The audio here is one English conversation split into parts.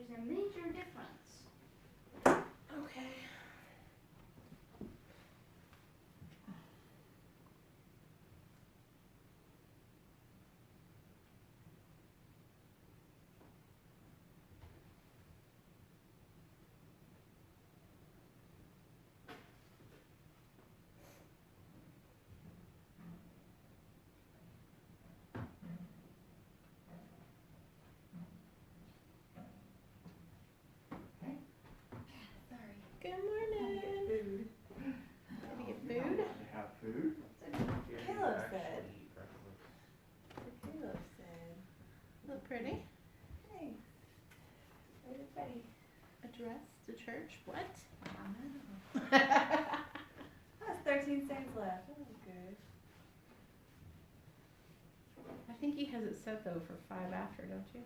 There's a major difference. Okay. Sorry. Good morning. Food. Did you get You're not food? allowed to have food. Caleb said. Caleb said. Look pretty. Hey. Where's it ready? A dress to church. What? That's 13 cents left. That was good. I think he has it set though for 5 after, don't you?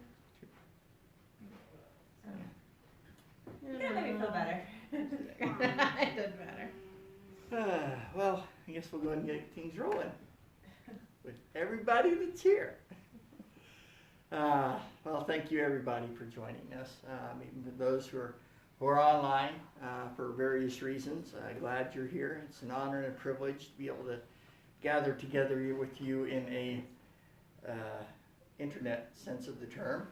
Oh. That made me feel better. It doesn't matter. Well, I guess we'll go ahead and get things rolling with everybody that's here. Well, thank you everybody for joining us. Even for those who are online for various reasons, glad you're here. It's an honor and a privilege to be able to gather together with you in a internet sense of the term.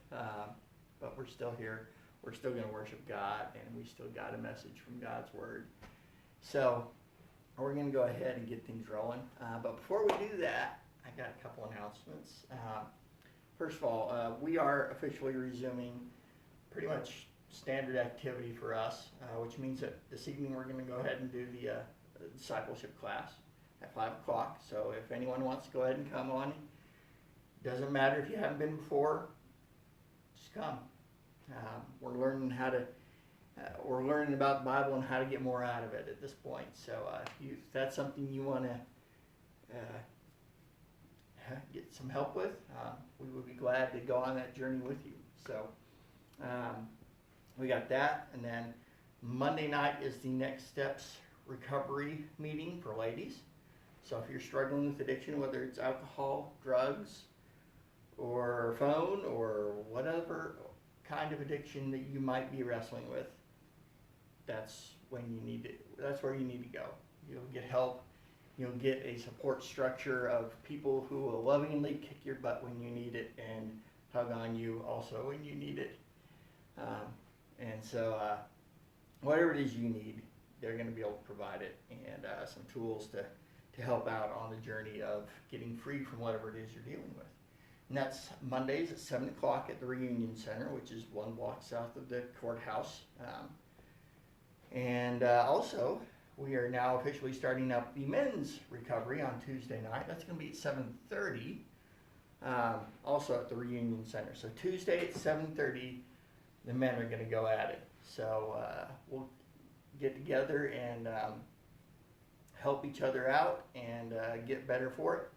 But we're still here. We're still going to worship God, and we still got a message from God's Word. So we're going to go ahead and get things rolling. But before we do that, I got a couple announcements. First of all, we are officially resuming pretty much standard activity for us, which means that this evening we're going to go ahead and do the discipleship class at 5 o'clock. So if anyone wants to go ahead and come on, doesn't matter if you haven't been before, just come. We're learning we're learning about the Bible and how to get more out of it at this point. So if that's something you want to get some help with, we would be glad to go on that journey with you. So we got that, and then Monday night is the Next Steps recovery meeting for ladies. So if you're struggling with addiction, whether it's alcohol, drugs, or phone, or whatever kind of addiction that you might be wrestling with, that's where you need to go. You'll get help. You'll get a support structure of people who will lovingly kick your butt when you need it and hug on you also when you need it. And so whatever it is you need, they're going to be able to provide it, and some tools to help out on the journey of getting free from whatever it is you're dealing with. And that's Mondays at 7 o'clock at the Reunion Center, which is 1 block south of the courthouse. And also, we are now officially starting up the men's recovery on Tuesday night. That's going to be at 7:30, also at the Reunion Center. So Tuesday at 7:30, the men are going to go at it. So we'll get together and help each other out and get better for it.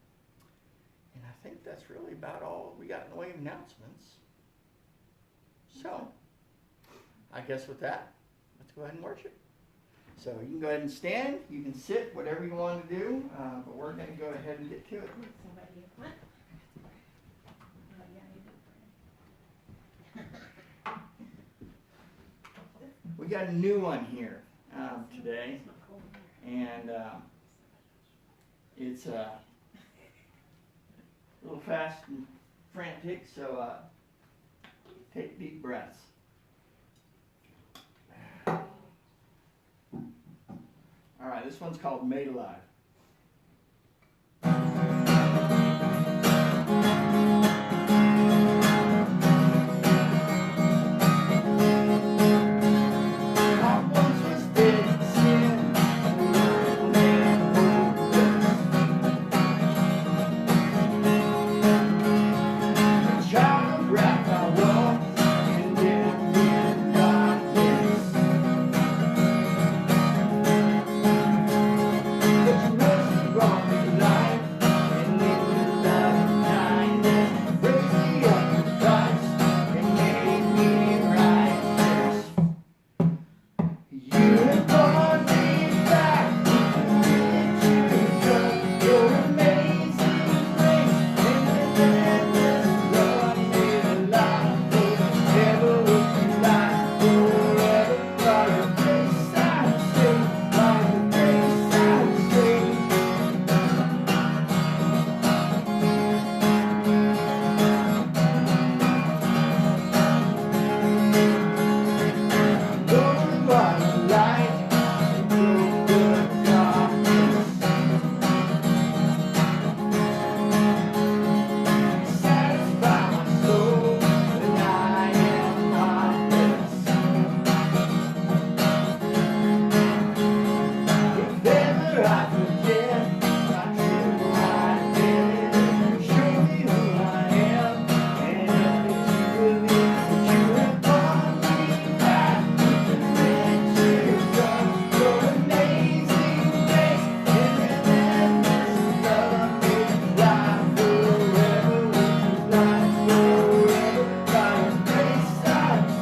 And I think that's really about all we got in the way of announcements. So, I guess with that, let's go ahead and worship. So you can go ahead and stand, you can sit, whatever you want to do, but we're going to go ahead and get to it. We got a new one here today, and it's a little fast and frantic, so take deep breaths. All right, this one's called Made Alive.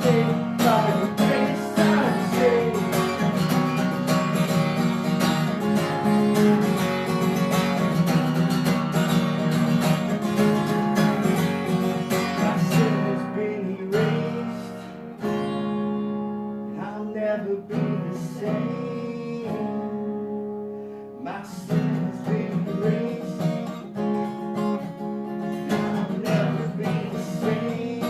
saved. By your grace I'm saved. My sin has been erased, and I'll never be the same. My sin has been erased, and I'll never be the same.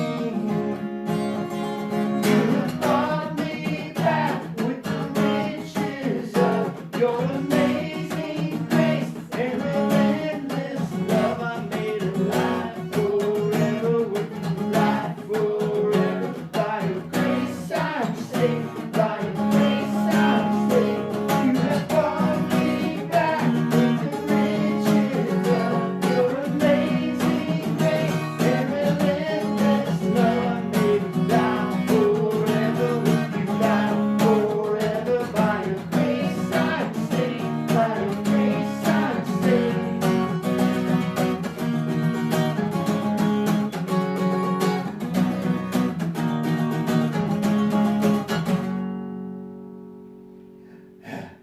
You have brought me back with the riches of your amazing grace and relentless love. I made alive forever with you, alive forever. By your grace I'm saved. By your grace I'm saved. You have brought me back with the riches of your amazing grace and relentless love. I made alive forever with you, alive forever. By your grace I'm saved. By your grace I'm saved.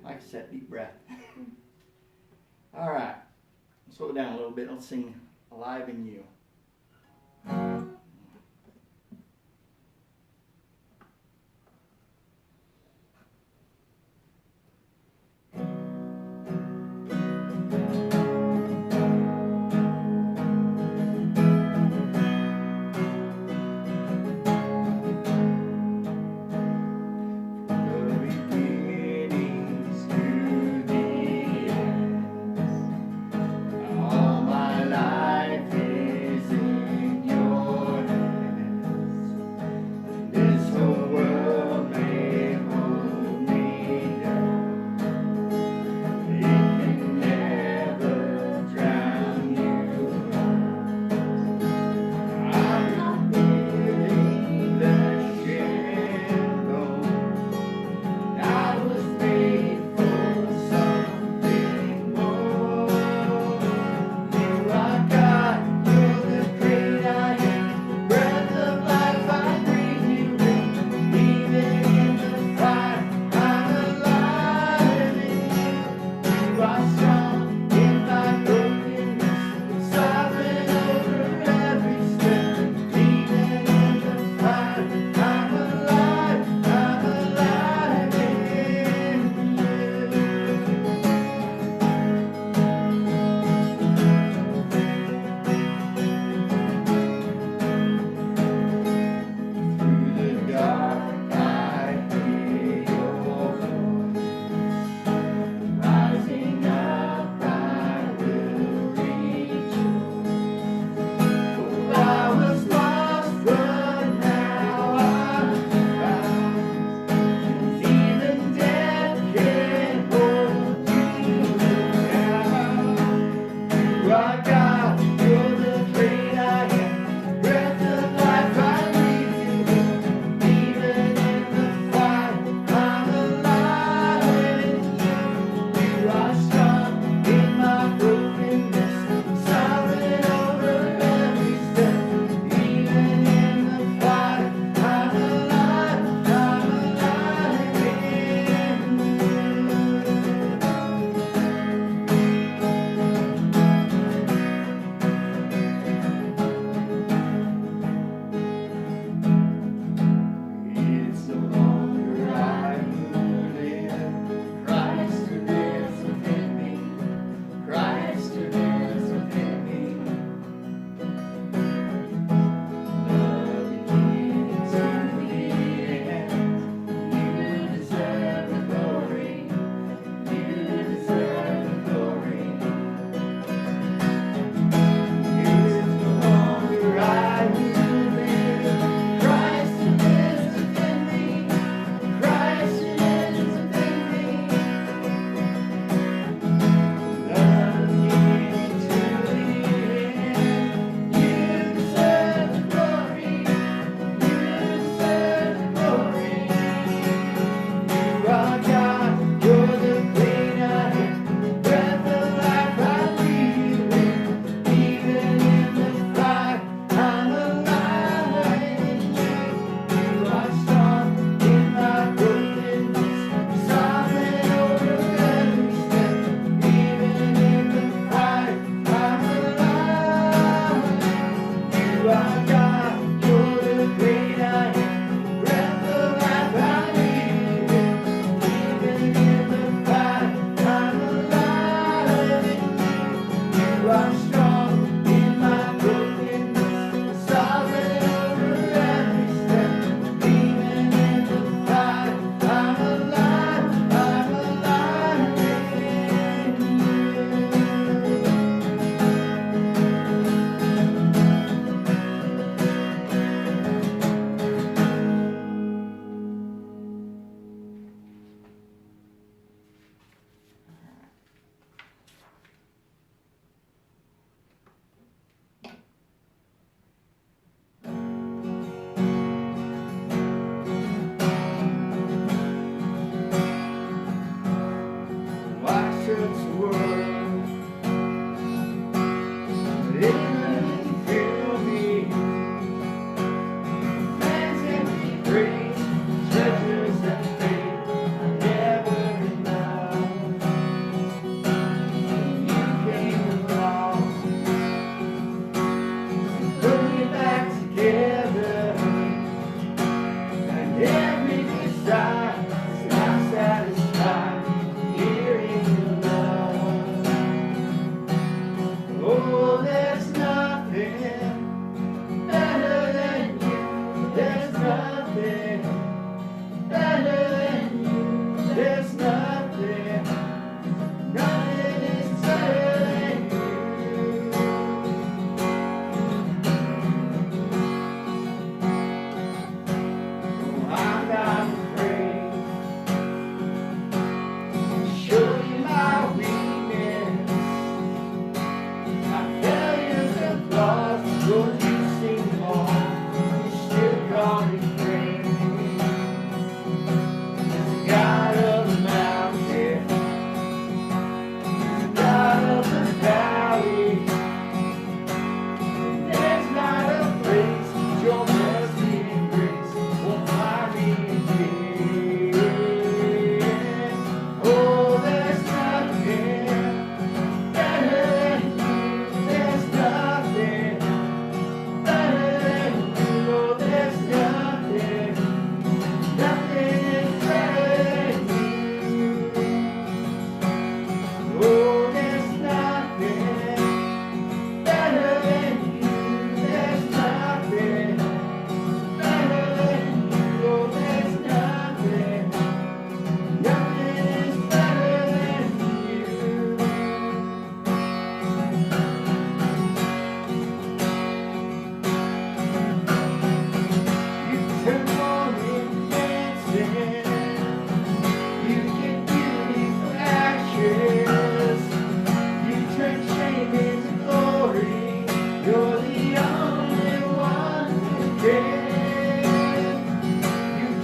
Like I said, deep breath. All right, slow it down a little bit. Let's sing Alive in You. The beginnings to the ends, all my life is in your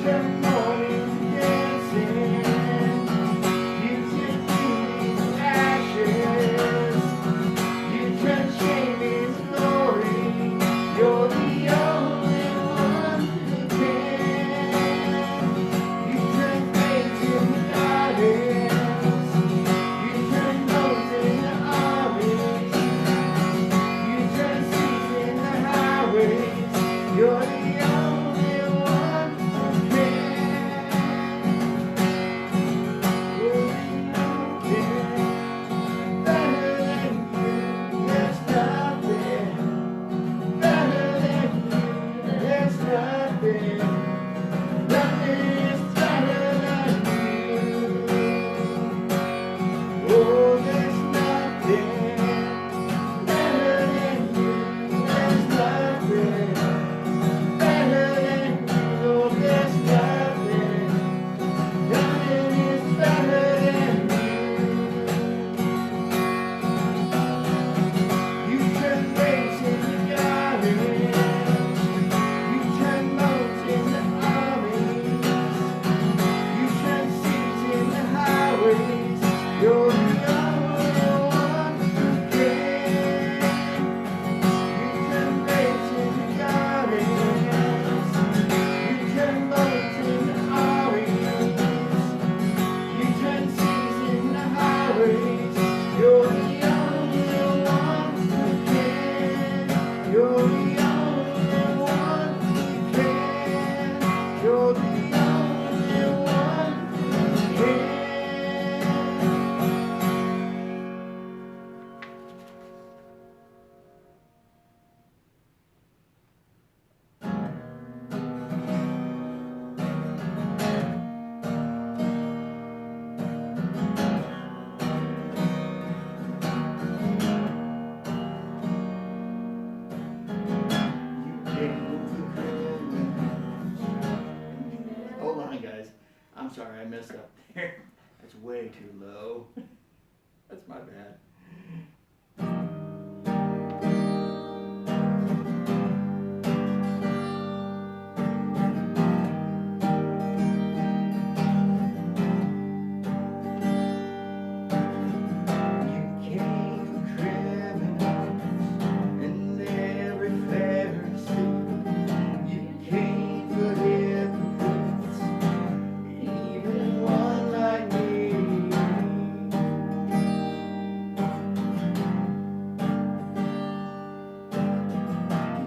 turn morning to dancing. You turn beauty to ashes. You turn shame into glory. You're the only one who can. You turn faith into gardens. You turn bones into armies. You turn seas into highways. You're the only one who can. Only you can. Better than you, there's nothing. Better than you, there's nothing. Nothing is better than you. Oh, there's nothing better than you. There's nothing better than you. Oh, there's nothing. Nothing is better than you. You turn waves into gardens. You turn mountains into armies. You turn seas into highways. You're the only one who can. You turn waves into gardens. You turn mountains into armies. You turn seas into highways. You're the only one who can. You're the only one who can. You're the only one who can. Hold on, guys. I'm sorry, I messed up there. That's way too low. That's my bad. You came for criminals and every Pharisee. You came for hypocrites, even one like me.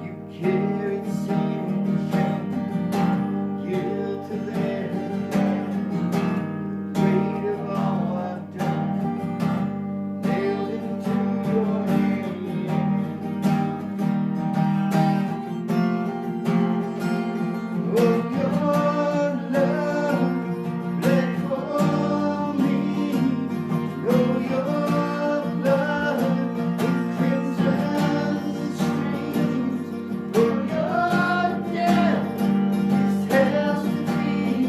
You carried sin and shame, guilt to their weight of all I've done, nailed it to your hand. Oh, your love bled for me. Oh, your blood in crimson streams. Oh, your death is hell's to be.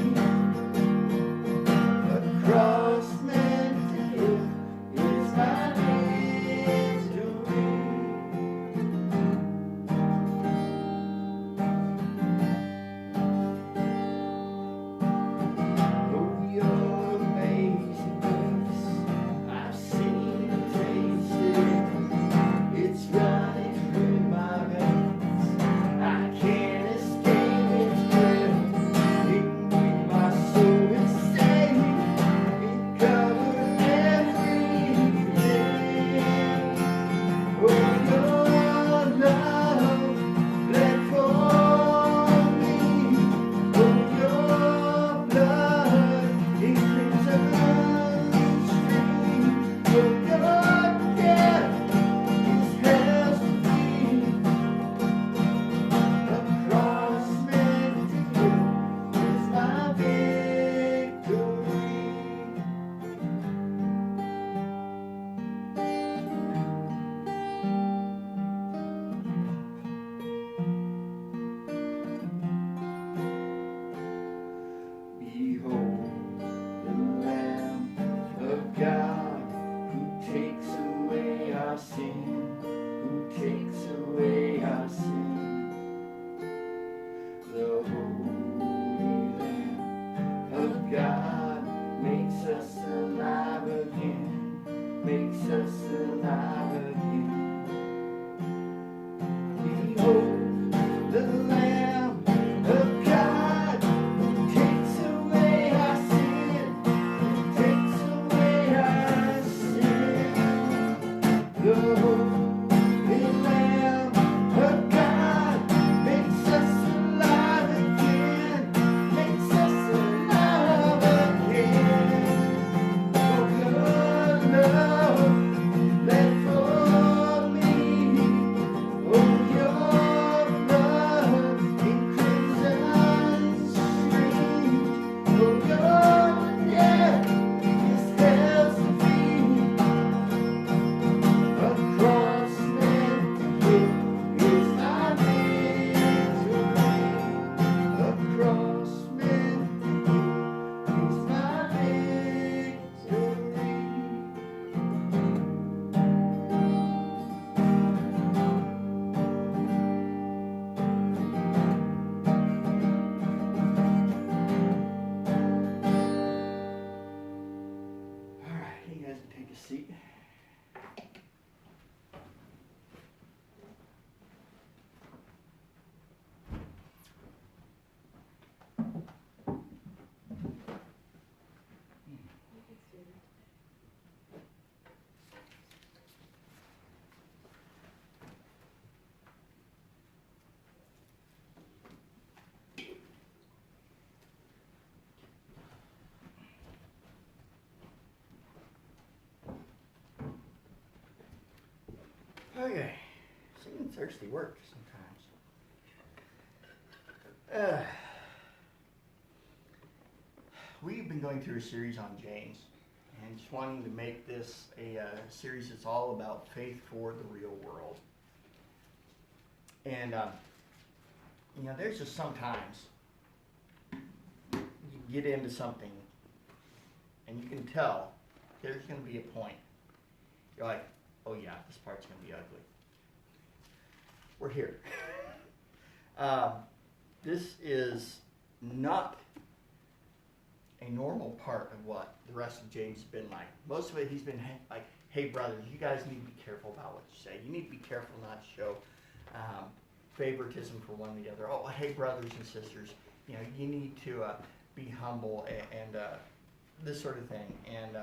God makes us alive again, makes us alive again. Behold, the Lamb of God takes away our sin, takes away our sin. The Holy Lamb of God makes us alive again, makes us alive again. Oh, your love that for me, oh, your blood in crimson stream, oh, your death is hell's defeat. A cross nailed to you is my victory. A cross nailed to you is my victory. All right, you guys can take a seat. Okay, seeing thirsty work sometimes. We've been going through a series on James, and just wanting to make this a series that's all about faith for the real world. And you know, there's just sometimes you get into something, and you can tell there's going to be a point. You're like, oh yeah, this part's going to be ugly. We're here. This is not a normal part of what the rest of James has been like. Most of it, he's been like, hey brothers, you guys need to be careful about what you say. You need to be careful not to show favoritism for one or the other. Oh, hey brothers and sisters, you know, you need to be humble and this sort of thing. And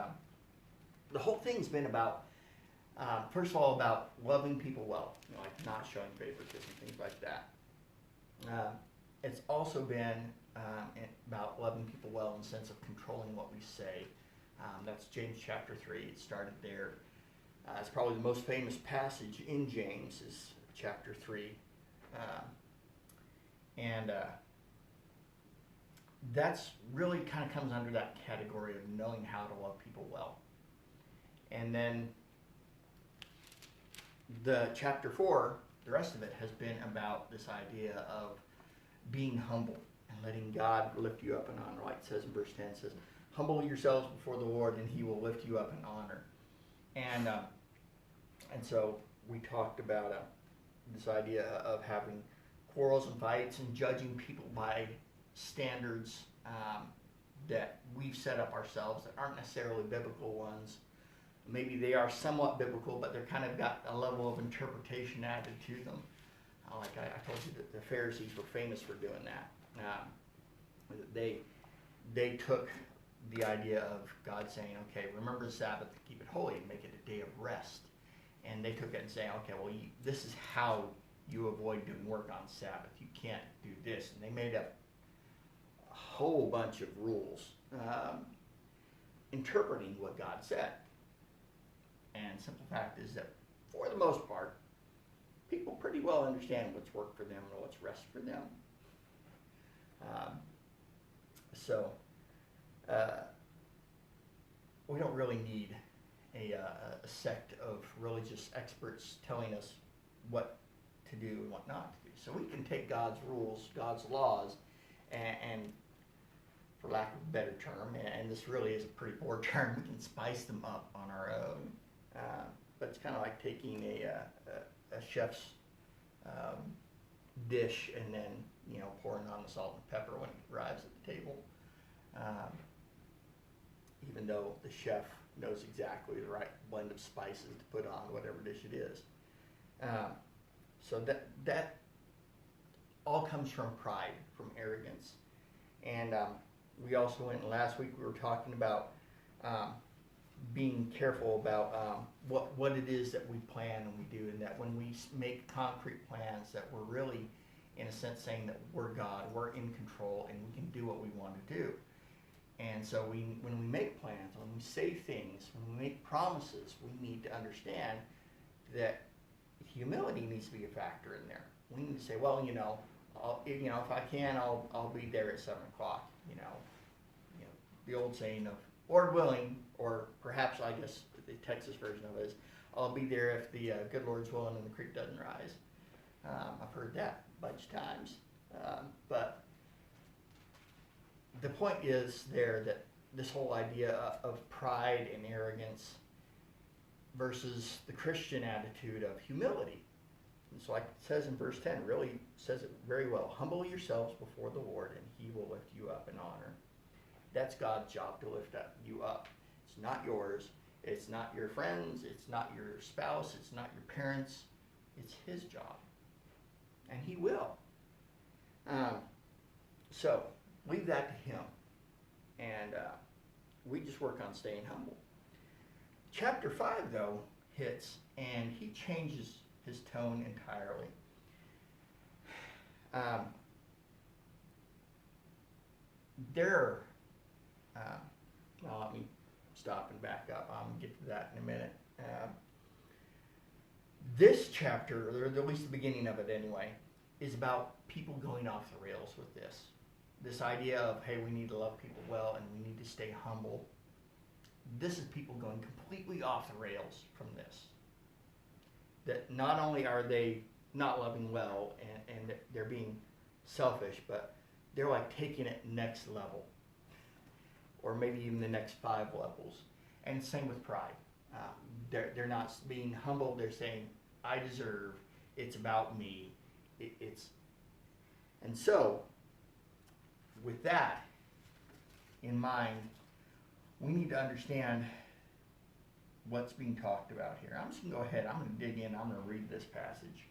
the whole thing's been about, first of all, about loving people well, you know, like not showing favoritism, things like that. It's also been about loving people well in the sense of controlling what we say. That's James chapter 3. It started there. It's probably the most famous passage in James is chapter 3. And that's really kind of comes under that category of knowing how to love people well. And then the chapter 4, the rest of it has been about this idea of being humble and letting God lift you up in honor. Like it says in verse 10, it says, humble yourselves before the Lord and he will lift you up in honor. And so we talked about this idea of having quarrels and fights and judging people by standards that we've set up ourselves that aren't necessarily biblical ones. Maybe they are somewhat biblical, but they're kind of got a level of interpretation added to them. Like I told you that the Pharisees were famous for doing that. They took the idea of God saying, okay, remember the Sabbath, keep it holy, and make it a day of rest. And they took it and saying, okay, well, this is how you avoid doing work on Sabbath. You can't do this. And they made up a whole bunch of rules interpreting what God said. And simple fact is that for the most part, people pretty well understand what's work for them and what's rest for them. We don't really need a sect of religious experts telling us what to do and what not to do. So we can take God's rules, God's laws, and for lack of a better term, and this really is a pretty poor term, we can spice them up on our own. But it's kind of like taking a chef's dish and then, you know, pouring on the salt and pepper when it arrives at the table. even though the chef knows exactly the right blend of spices to put on whatever dish it is. So that all comes from pride, from arrogance. And we also went, last week we were talking about being careful about what it is that we plan and we do, and that when we make concrete plans, that we're really, in a sense, saying that we're God, we're in control, and we can do what we want to do. And so when we make plans, when we say things, when we make promises, we need to understand that humility needs to be a factor in there. We need to say, well, if I can, I'll be there at 7 o'clock. The old saying of Lord willing, or perhaps I guess the Texas version of it is, I'll be there if the good Lord's willing and the creek doesn't rise. I've heard that a bunch of times, but the point is there that this whole idea of pride and arrogance versus the Christian attitude of humility. And so like it says in verse 10, really says it very well. Humble yourselves before the Lord, and he will lift you up in honor. That's God's job, to lift you up. It's not yours. It's not your friends. It's not your spouse. It's not your parents. It's his job. And he will. So leave that to him. And we just work on staying humble. Chapter 5, though, hits, and he changes his tone entirely. Let me stop and back up. I'm going to get to that in a minute. This chapter, or at least the beginning of it anyway, is about people going off the rails with this. This idea of, hey, we need to love people well and we need to stay humble. This is people going completely off the rails from this. That not only are they not loving well and they're being selfish, but they're like taking it next level. Or maybe even the next 5 levels. And same with pride. They're not being humble. They're saying, I deserve. It's about me. And so, with that in mind, we need to understand what's being talked about here. I'm just going to go ahead. I'm going to dig in. I'm going to read this passage.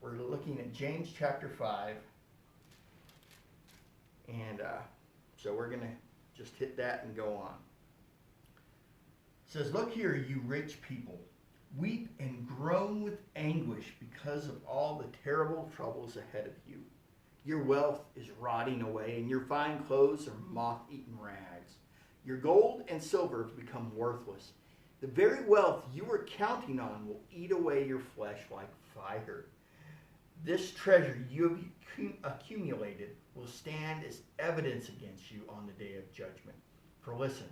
We're looking at James chapter 5. And so we're going to just hit that and go on. It says, look here, you rich people. Weep and groan with anguish because of all the terrible troubles ahead of you. Your wealth is rotting away, and your fine clothes are moth-eaten rags. Your gold and silver have become worthless. The very wealth you were counting on will eat away your flesh like fire. This treasure you have accumulated will stand as evidence against you on the day of judgment. For listen,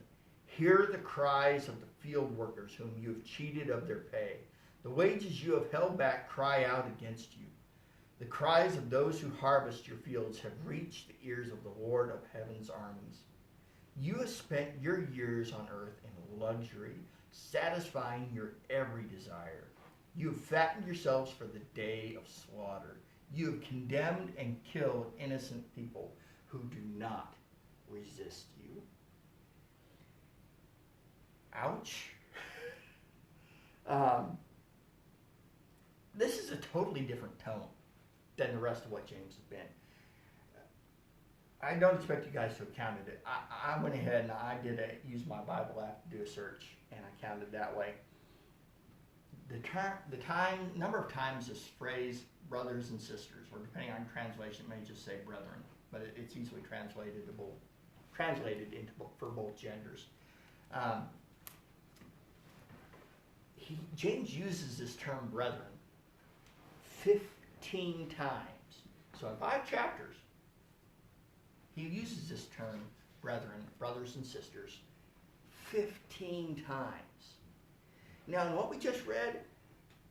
hear the cries of the field workers whom you have cheated of their pay. The wages you have held back cry out against you. The cries of those who harvest your fields have reached the ears of the Lord of heaven's armies. You have spent your years on earth in luxury, satisfying your every desire. You have fattened yourselves for the day of slaughter. You have condemned and killed innocent people who do not resist you. Ouch. This is a totally different tone than the rest of what James has been. I don't expect you guys to have counted it. I went ahead and I use my Bible app to do a search, and I counted that way. The number of times this phrase brothers and sisters, or depending on translation, it may just say brethren, but it's easily translated for both genders. James uses this term brethren 15 times. So in 5 chapters, he uses this term brethren, brothers and sisters, 15 times. Now, in what we just read,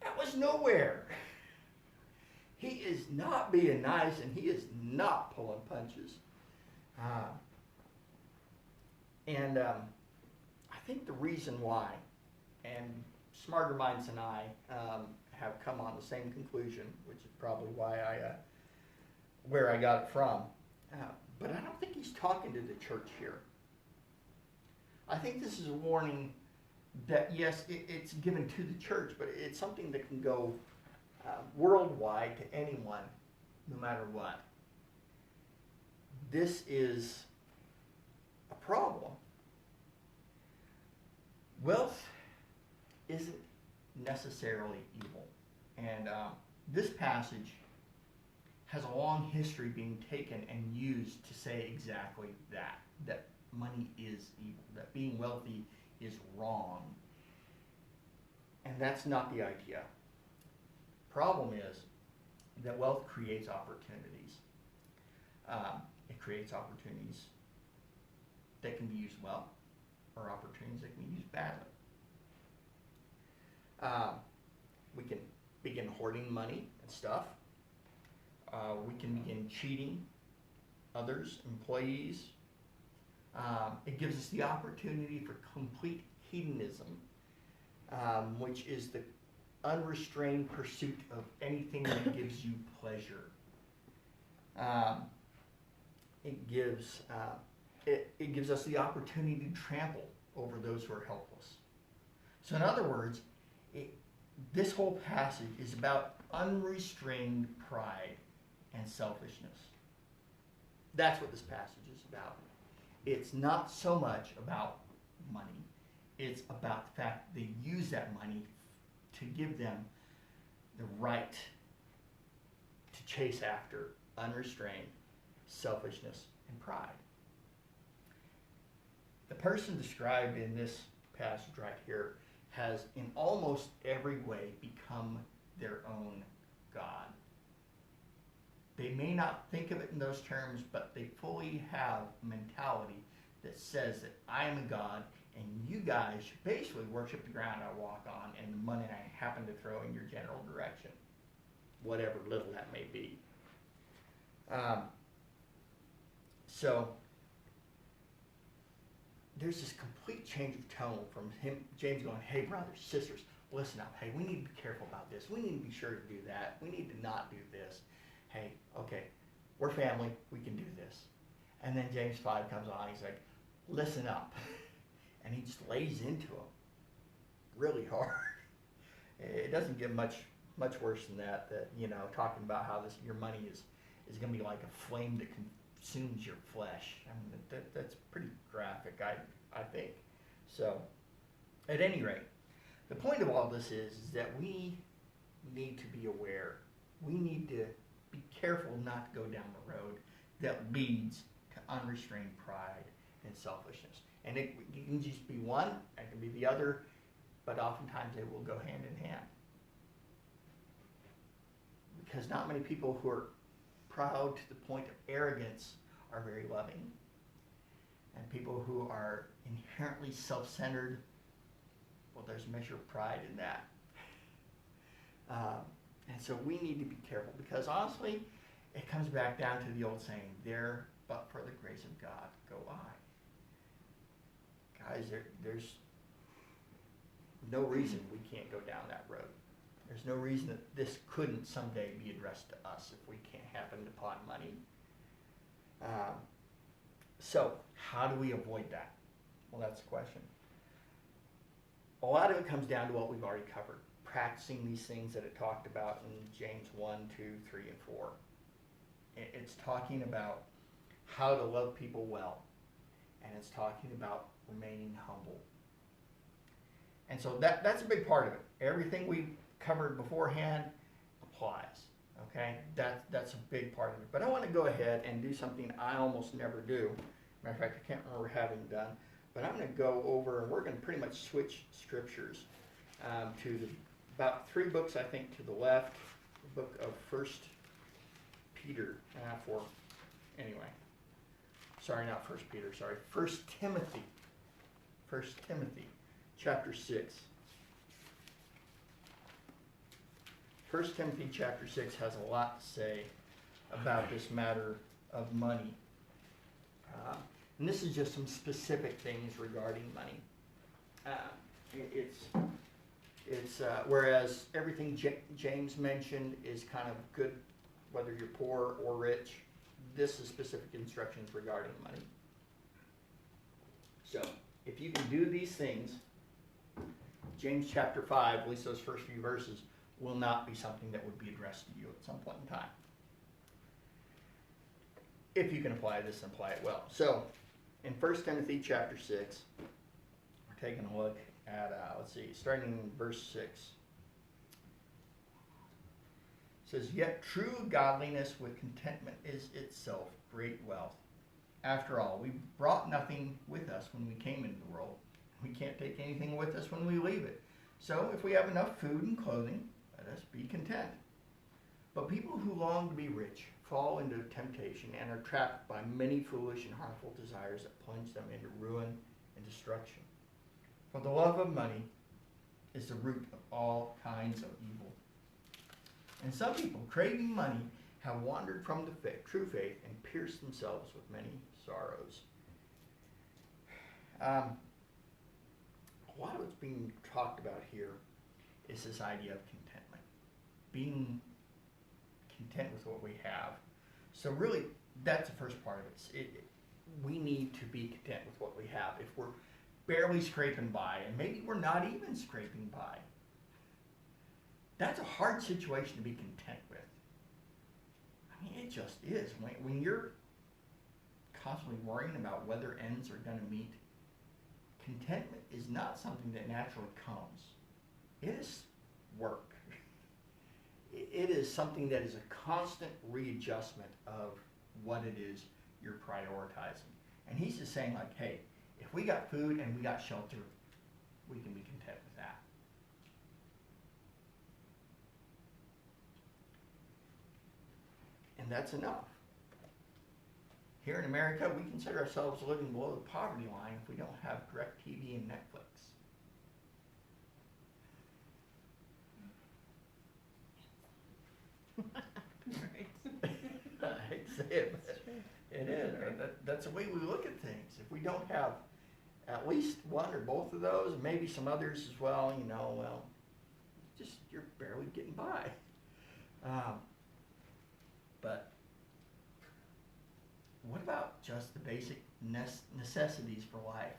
that was nowhere. He is not being nice, and he is not pulling punches. I think the reason why, and smarter minds than I have come on the same conclusion, which is probably why where I got it from. But I don't think he's talking to the church here. I think this is a warning that, yes, it's given to the church, but it's something that can go worldwide to anyone, no matter what. This is a problem. Wealth isn't necessarily evil. And this passage has a long history being taken and used to say exactly that money is evil, that being wealthy is wrong. And that's not the idea. Problem is that wealth creates opportunities. It creates opportunities that can be used well, or opportunities that can be used badly. We can begin hoarding money and stuff. We can begin cheating others, employees. It gives us the opportunity for complete hedonism, which is the unrestrained pursuit of anything that gives you pleasure. It gives us the opportunity to trample over those who are helpless. So in other words, this whole passage is about unrestrained pride and selfishness. That's what this passage is about. It's not so much about money. It's about the fact that they use that money to give them the right to chase after unrestrained selfishness and pride. The person described in this passage right here has in almost every way become their own God. They may not think of it in those terms, but they fully have a mentality that says that I am a God and you guys should basically worship the ground I walk on and the money I happen to throw in your general direction, whatever little that may be. So there's this complete change of tone from James going, hey, brothers, sisters, listen up. Hey, we need to be careful about this. We need to be sure to do that. We need to not do this. Hey, okay, we're family. We can do this. And then James 5 comes on. He's like, listen up. And he just lays into them really hard. It doesn't get much worse than that, talking about how your money is going to be like a flame that consumes your flesh. I mean, that's pretty graphic, I think. So, at any rate, the point of all this is that we need to be aware. We need to be careful not to go down the road that leads to unrestrained pride and selfishness. And it can just be one, it can be the other, but oftentimes they will go hand in hand. Because not many people who are proud to the point of arrogance are very loving. And people who are inherently self-centered, well, there's a measure of pride in that. And so we need to be careful because honestly, it comes back down to the old saying, there but for the grace of God go I. Guys, there's no reason we can't go down that road. There's no reason that this couldn't someday be addressed to us if we can't happen upon money. So how do we avoid that? Well, that's the question. A lot of it comes down to what we've already covered. Practicing these things that it talked about in James 1, 2, 3, and 4. It's talking about how to love people well. And it's talking about remaining humble. And so that's a big part of it. Everything we covered beforehand applies. Okay? That's a big part of it. But I want to go ahead and do something I almost never do. Matter of fact, I can't remember having done. But I'm going to go over, and we're going to pretty much switch scriptures to about 3 books, I think, to the left. The book of 1 Peter. Sorry, not 1 Peter, sorry. 1 Timothy. 1 Timothy, chapter 6. 1 Timothy chapter 6 has a lot to say about this matter of money. And this is just some specific things regarding money. Whereas everything James mentioned is kind of good, whether you're poor or rich, this is specific instructions regarding money. So, if you can do these things, James chapter 5, at least those first few verses, will not be something that would be addressed to you at some point in time. If you can apply this and apply it well. So, in 1 Timothy chapter 6, we're taking a look at, starting in verse 6. It says, "Yet true godliness with contentment is itself great wealth. After all, we brought nothing with us when we came into the world. We can't take anything with us when we leave it. So if we have enough food and clothing, let us be content. But people who long to be rich fall into temptation and are trapped by many foolish and harmful desires that plunge them into ruin and destruction. For the love of money is the root of all kinds of evil. And some people, craving money, have wandered from the true faith and pierced themselves with many sorrows." A lot of what's being talked about here is this idea of contentment. Being content with what we have. So really, that's the first part of it. We need to be content with what we have. If we're barely scraping by, and maybe we're not even scraping by, that's a hard situation to be content with. I mean, it just is. When you're constantly worrying about whether ends are going to meet, contentment is not something that naturally comes. It is work. It is something that is a constant readjustment of what it is you're prioritizing. And he's just saying, like, hey, if we got food and we got shelter, we can be content with that. And that's enough. Here in America, we consider ourselves living below the poverty line if we don't have DirecTV and Netflix. I hate to say it, but it is. That's the way we look at things. If we don't have at least one or both of those, maybe some others as well, just you're barely getting by. But what about just the basic necessities for life?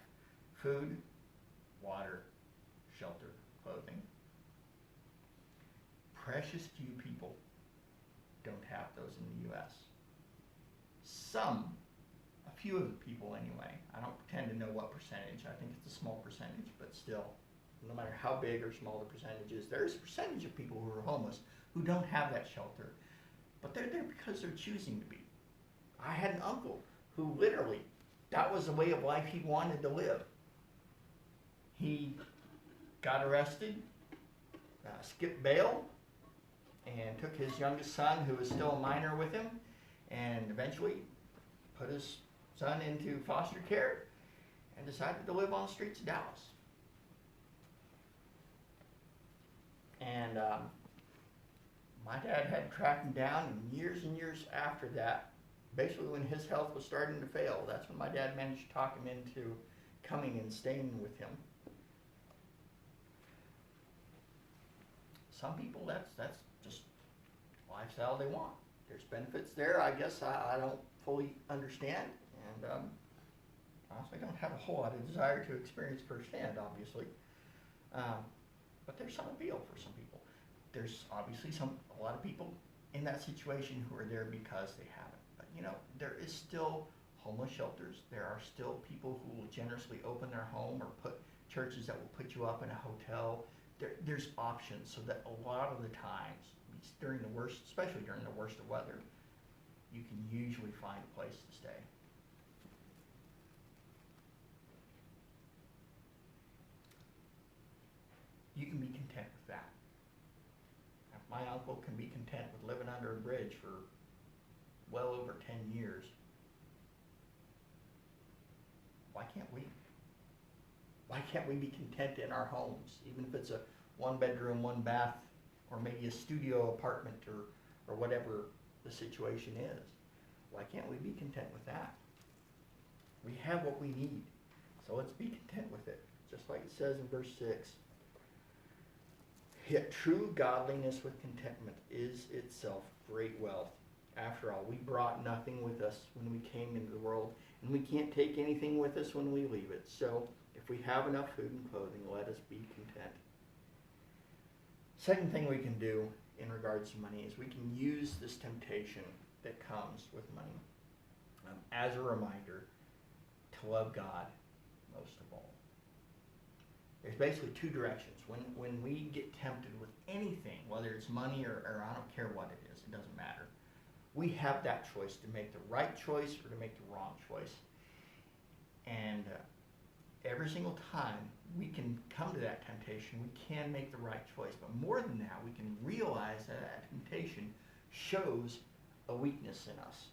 Food, water, shelter, clothing. Precious few people don't have those in the U.S. A few of the people anyway. I don't pretend to know what percentage. I think it's a small percentage, but still, no matter how big or small the percentage is, there's a percentage of people who are homeless who don't have that shelter. But they're there because they're choosing to be. I had an uncle who literally, that was the way of life he wanted to live. He got arrested, skipped bail, and took his youngest son, who was still a minor, with him, and eventually put his son into foster care and decided to live on the streets of Dallas. And my dad had tracked him down, and years after that, basically when his health was starting to fail, that's when my dad managed to talk him into coming and staying with him. Some people, that's just lifestyle they want. There's benefits there, I guess I don't fully understand, and honestly don't have a whole lot of desire to experience firsthand, obviously. But there's some appeal for some people. There's obviously a lot of people in that situation who are there because they have it. But there is still homeless shelters. There are still people who will generously open their home, or put churches that will put you up in a hotel. There's options, so that a lot of the times, especially during the worst of weather, you can usually find a place to stay. You can be content with that. My uncle can be content with living under a bridge for well over 10 years. Why can't we? Why can't we be content in our homes, even if it's a 1-bedroom, 1-bath, or maybe a studio apartment, or whatever the situation is? Why can't we be content with that? We have what we need, so let's be content with it. Just like it says in verse 6. Yet true godliness with contentment is itself great wealth. After all, we brought nothing with us when we came into the world, and we can't take anything with us when we leave it. So if we have enough food and clothing, let us be content. Second thing we can do in regards to money is we can use this temptation that comes with money as a reminder to love God most of all. There's basically two directions. When we get tempted with anything, whether it's money or I don't care what it is, it doesn't matter. We have that choice to make the right choice or to make the wrong choice. And every single time we can come to that temptation, we can make the right choice. But more than that, we can realize that that temptation shows a weakness in us.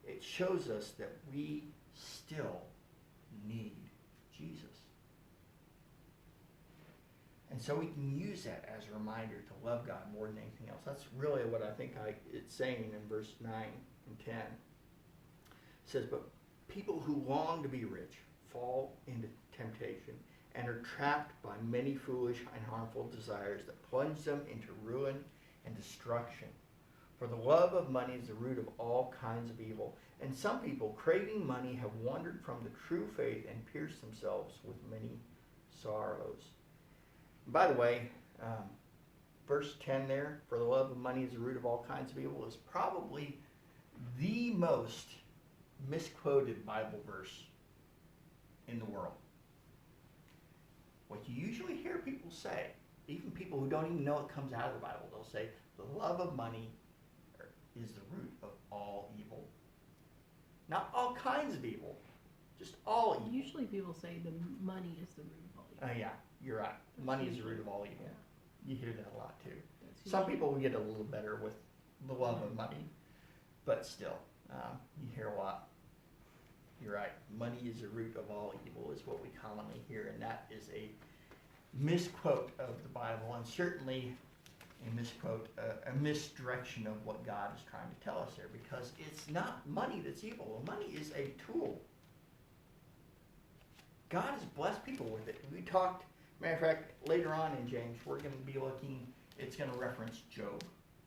It shows us that we still need Jesus. And so we can use that as a reminder to love God more than anything else. That's really what I think it's saying in verse 9 and 10. It says, but people who long to be rich fall into temptation and are trapped by many foolish and harmful desires that plunge them into ruin and destruction. For the love of money is the root of all kinds of evil. And some people, craving money, have wandered from the true faith and pierced themselves with many sorrows. By the way, verse 10 there, for the love of money is the root of all kinds of evil, is probably the most misquoted Bible verse in the world. What you usually hear people say, even people who don't even know it comes out of the Bible, they'll say, the love of money is the root of all evil. Not all kinds of evil, just all evil. Usually people say the money is the root of all evil. Yeah, you're right. Money is the root of all evil. Yeah. You hear that a lot too. That's Some usually- people will get a little better with the love of money, but still, you hear a lot. You're right. Money is the root of all evil is what we commonly hear, and that is a misquote of the Bible, and certainly a misquote, a misdirection of what God is trying to tell us there, because it's not money that's evil. Money is a tool. God has blessed people with it. We talked, matter of fact, later on in James, we're going to be looking, it's going to reference Job.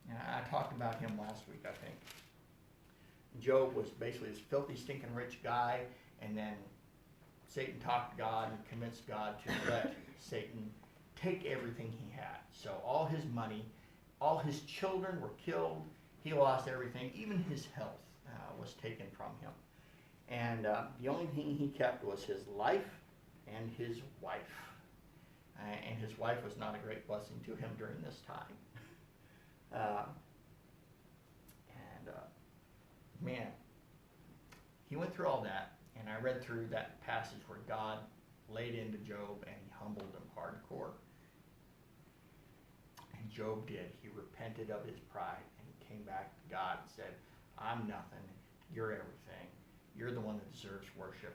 And I talked about him last week, I think. Job was basically this filthy, stinking rich guy, and then Satan talked to God and convinced God to let Satan take everything he had. So all his money, all his children were killed. He lost everything. Even his health was taken from him. And the only thing he kept was his life and his wife. And his wife was not a great blessing to him during this time. Man, he went through all that, and I read through that passage where God laid into Job and he humbled him hardcore. And Job did. He repented of his pride, and he came back to God and said, I'm nothing. You're everything. You're the one that deserves worship.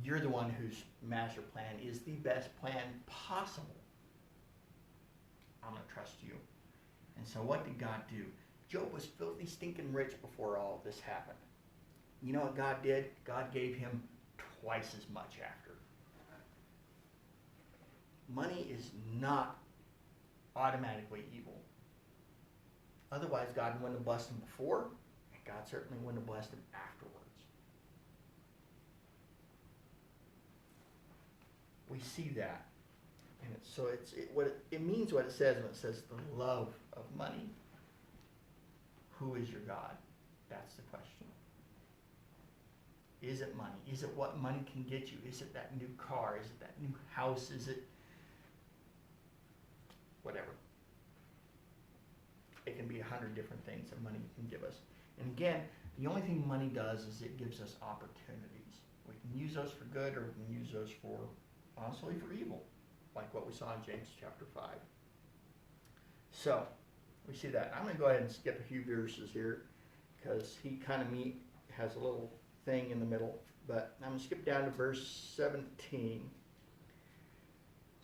You're the one whose master plan is the best plan possible. I'm going to trust you. And so what did God do? Job was filthy, stinking rich before all of this happened. You know what God did? God gave him twice as much after. Money is not automatically evil. Otherwise, God wouldn't have blessed him before, and God certainly wouldn't have blessed him afterwards. We see that. And it means what it says when it says the love of money. Who is your God? That's the question. Is it money? Is it what money can get you? Is it that new car? Is it that new house? Is it whatever? It can be 100 different things that money can give us. And again, the only thing money does is it gives us opportunities. We can use those for good, or we can use those for, honestly, for evil, like what we saw in James chapter 5. So, we see that. I'm going to go ahead and skip a few verses here because he kind of has a little thing in the middle. But I'm going to skip down to verse 17.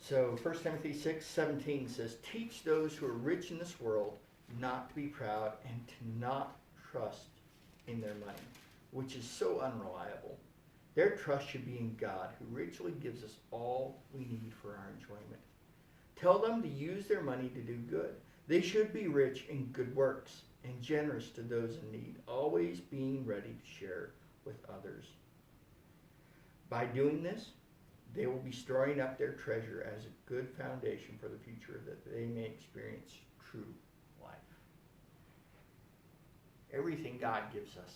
So 1 Timothy 6:17 says, teach those who are rich in this world not to be proud and to not trust in their money, which is so unreliable. Their trust should be in God, who richly gives us all we need for our enjoyment. Tell them to use their money to do good. They should be rich in good works and generous to those in need, always being ready to share with others. By doing this, They will be storing up their treasure as a good foundation for the future, that they may experience true life. Everything God gives us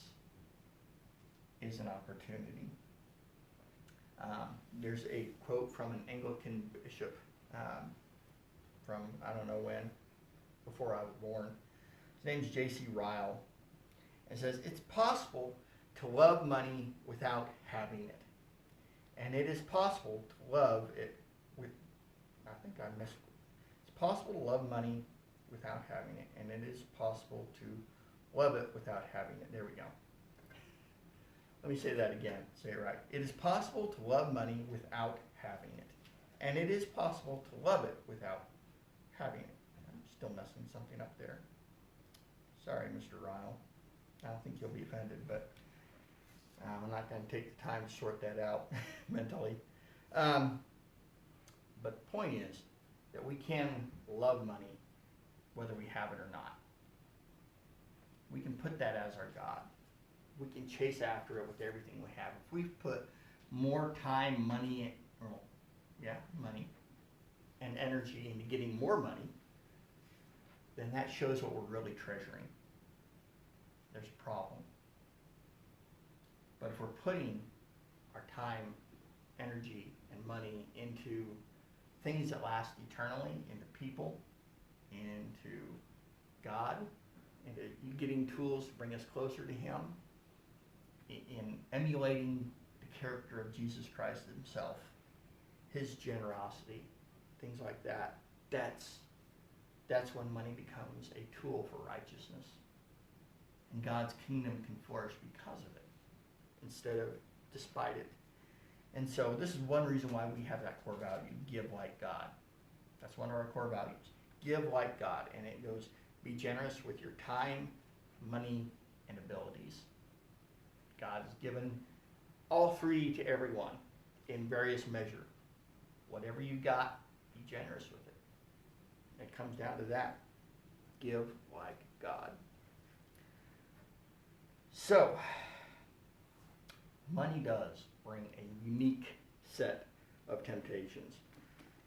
is an opportunity. There's a quote from an Anglican bishop from I don't know when, before I was born. His name's J.C. Ryle. It says, "It's possible to love money without having it. And it is possible to love it with," I think I missed it. "It's possible to love money without having it. And it is possible to love it without having it." There we go. Let me say that again. Say it right. It is possible to love money without having it. And it is possible to love it without having it. I'm still messing something up there. Sorry, Mr. Ryle. I don't think you'll be offended, but I'm not going to take the time to sort that out mentally. But the point is that we can love money whether we have it or not. We can put that as our God. We can chase after it with everything we have. If we've put more time, money, money and energy into getting more money, then that shows what we're really treasuring. There's a problem. But if we're putting our time, energy, and money into things that last eternally, into people, into God, into getting tools to bring us closer to Him, in emulating the character of Jesus Christ Himself, His generosity, things like that, that's when money becomes a tool for righteousness. And God's kingdom can flourish because of it, instead of despite it. And so this is one reason why we have that core value, give like God. That's one of our core values. Give like God. And it goes, be generous with your time, money, and abilities. God has given all three to everyone in various measure. Whatever you got, be generous with it. And it comes down to that. Give like God. So, money does bring a unique set of temptations.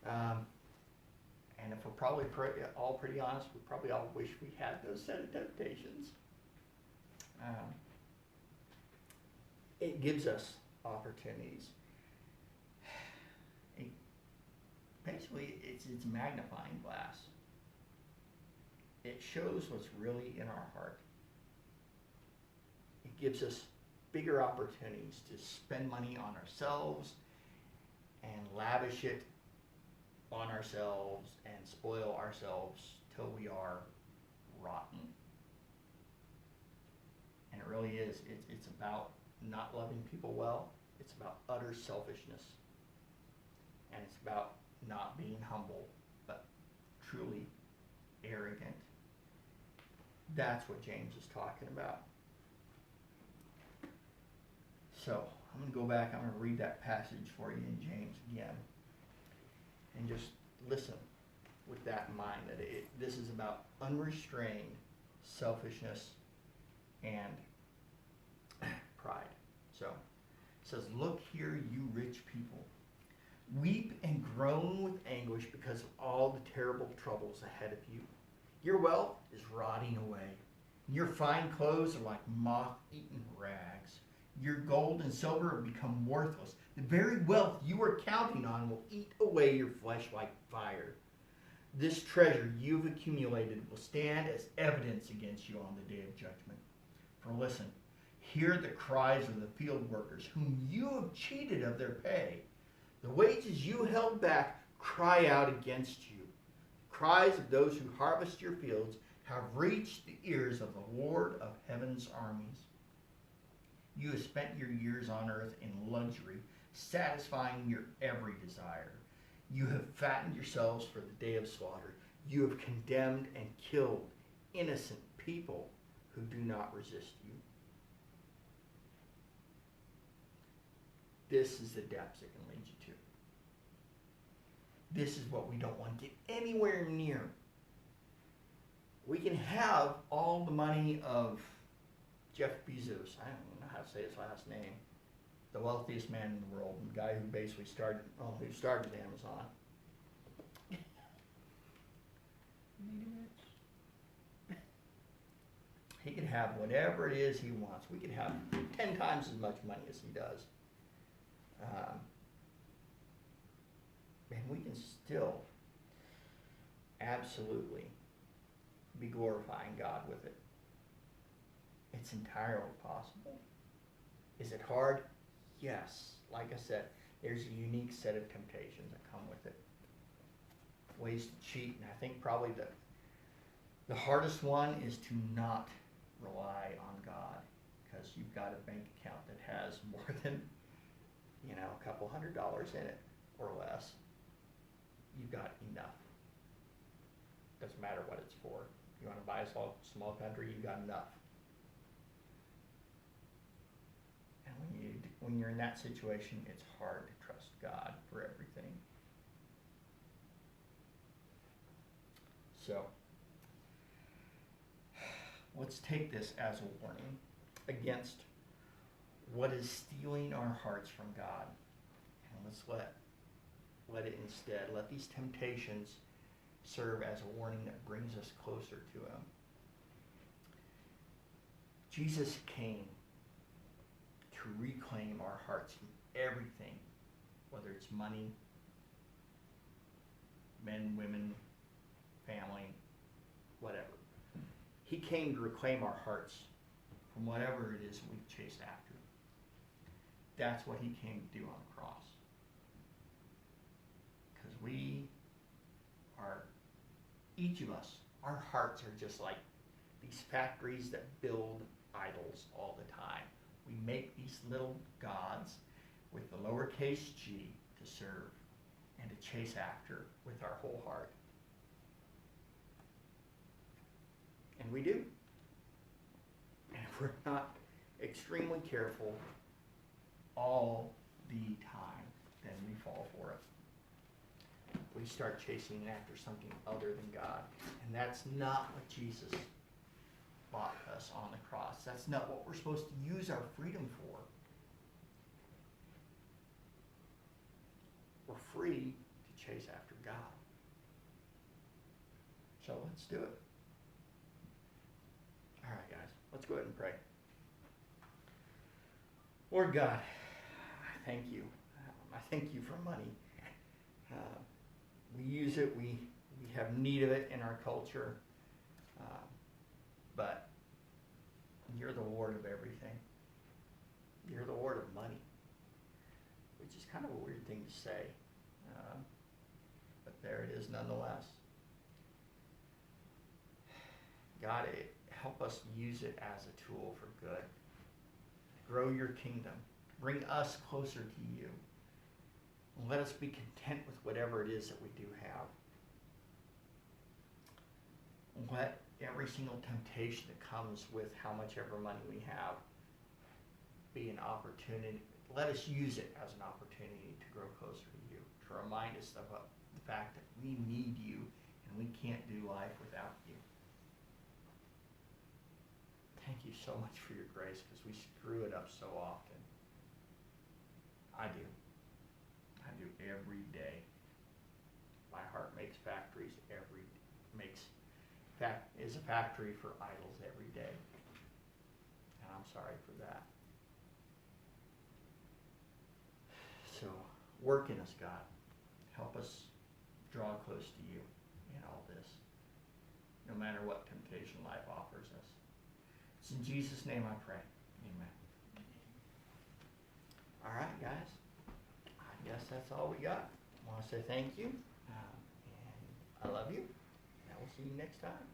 And if we're probably all pretty honest, we probably all wish we had those set of temptations. It gives us opportunities. Basically, it's magnifying glass. It shows what's really in our heart. It gives us bigger opportunities to spend money on ourselves and lavish it on ourselves and spoil ourselves till we are rotten. And it really is. It's about not loving people well. It's about utter selfishness. And it's about not being humble, but truly arrogant. That's what James is talking about. So, I'm going to go back. I'm going to read that passage for you in James again. And just listen with that in mind, that this is about unrestrained selfishness and pride. So, it says, "Look here, you rich people. Weep and groan with anguish because of all the terrible troubles ahead of you. Your wealth is rotting away. Your fine clothes are like moth-eaten rags. Your gold and silver have become worthless. The very wealth you were counting on will eat away your flesh like fire. This treasure you've accumulated will stand as evidence against you on the day of judgment. For listen, hear the cries of the field workers whom you have cheated of their pay. The wages you held back cry out against you. The cries of those who harvest your fields have reached the ears of the Lord of heaven's armies. You have spent your years on earth in luxury, satisfying your every desire. You have fattened yourselves for the day of slaughter. You have condemned and killed innocent people who do not resist you. This is the depths it can lead you to. This is what we don't want to get anywhere near. We can have all the money of Jeff Bezos. I don't know how to say his last name. The wealthiest man in the world, the guy who basically started Amazon. He could have whatever it is he wants. We could have 10 times as much money as he does. And we can still absolutely be glorifying God with it. It's entirely possible. Is it hard? Yes. Like I said, there's a unique set of temptations that come with it. Ways to cheat, and I think probably the hardest one is to not rely on God, because you've got a bank account that has more than, a couple $100 in it or less. You've got enough. Doesn't matter what it's for. You want to buy a small country, you've got enough. And when you're in that situation, it's hard to trust God for everything. So, let's take this as a warning against what is stealing our hearts from God. And let's let it instead, let these temptations serve as a warning that brings us closer to Him. Jesus came to reclaim our hearts from everything, whether it's money, men, women, family, whatever. He came to reclaim our hearts from whatever it is we've chased after. That's what He came to do on the cross. Because we are, each of us, our hearts are just like these factories that build idols all the time. We make these little gods with the lowercase g to serve and to chase after with our whole heart. And we do. And if we're not extremely careful all the time, then we fall for it. We start chasing after something other than God. And that's not what Jesus bought us on the cross. That's not what we're supposed to use our freedom for. We're free to chase after God. So let's do it. All right, guys, let's go ahead and pray. Lord God, I thank you. I thank you for money. We use it. We have need of it in our culture. But you're the Lord of everything. You're the Lord of money, which is kind of a weird thing to say. But there it is nonetheless. God, help us use it as a tool for good. Grow your kingdom. Bring us closer to you. And let us be content with whatever it is that we do have. Let every single temptation that comes with how much ever money we have be an opportunity. Let us use it as an opportunity to grow closer to you, to remind us of the fact that we need you and we can't do life without you. Thank you so much for your grace, because we screw it up so often. I do every day. My heart makes factories is a factory for idols every day. And I'm sorry for that. So work in us, God. Help us draw close to you in all this, no matter what temptation life offers us. It's in Jesus' name I pray. Amen. All right, guys. I guess that's all we got. I want to say thank you. And I love you. And I will see you next time.